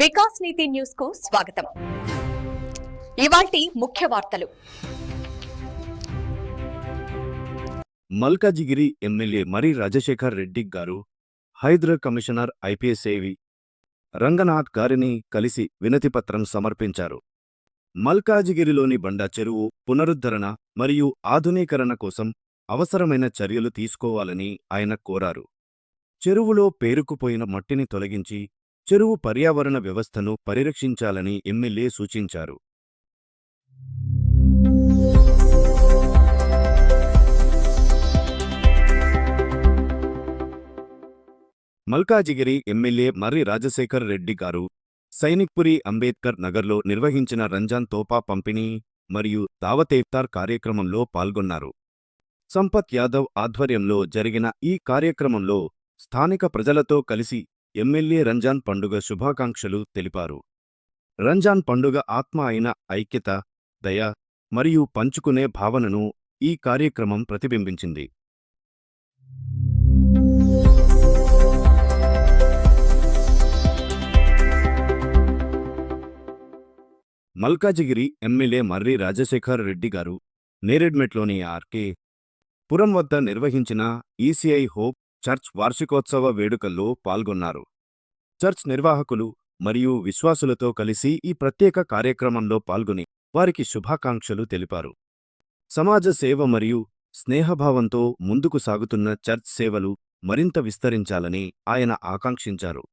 వికాస్ నీతి news కు స్వాగతం. ఇవాల్టి ముఖ్య వార్తలు. మల్కాజిగిరి ఎమ్మెల్యే మరి రాజశేఖర్ రెడ్డి గారు హైదరాబాద్ కమిషనర్ ఐపీఎస్ ఏవి రంగనాథ్ గారిని కలిసి వినతిపత్రం సమర్పించారు. మల్కాజిగిరిలోని బండా చెరువు పునరుద్ధరణ మరియు ఆధునీకరణ కోసం అవసరమైన చర్యలు తీసుకోవాలని ఆయన కోరారు. చెరువులో పేరుకుపోయిన మట్టిని తొలగించి చెరువు పర్యావరణ వ్యవస్థను పరిరక్షించాలని ఎమ్మెల్యే సూచించారు. మల్కాజిగిరి ఎమ్మెల్యే మర్రి రాజశేఖర్ రెడ్డి గారు సైనిక్పురి అంబేద్కర్ నగర్లో నిర్వహించిన రంజాన్ తోపా పంపిణీ మరియు దావత్ ఇఫ్తార్ కార్యక్రమంలో పాల్గొన్నారు. సంపత్ యాదవ్ ఆధ్వర్యంలో జరిగిన ఈ కార్యక్రమంలో స్థానిక ప్రజలతో కలిసి ఎమ్మెల్యే రంజాన్ పండుగ శుభాకాంక్షలు తెలిపారు. రంజాన్ పండుగ ఆత్మ అయిన ఐక్యత, దయ మరియు పంచుకునే భావనను ఈ కార్యక్రమం ప్రతిబింబించింది. మల్కాజిగిరి ఎమ్మెల్యే మర్రి రాజశేఖర్ రెడ్డి గారు నేరెడ్మెట్లోని ఆర్కే పురం వద్ద నిర్వహించిన ఈసీఐ హోప్ చర్చ్ వార్షికోత్సవ వేడుకల్లో పాల్గొన్నారు. చర్చ్ నిర్వాహకులు మరియు విశ్వాసులతో కలిసి ఈ ప్రత్యేక కార్యక్రమంలో పాల్గొని వారికి శుభాకాంక్షలు తెలిపారు. సమాజ సేవ మరియు స్నేహభావంతో ముందుకు సాగుతున్న చర్చ్ సేవలు మరింత విస్తరించాలని ఆయన ఆకాంక్షించారు.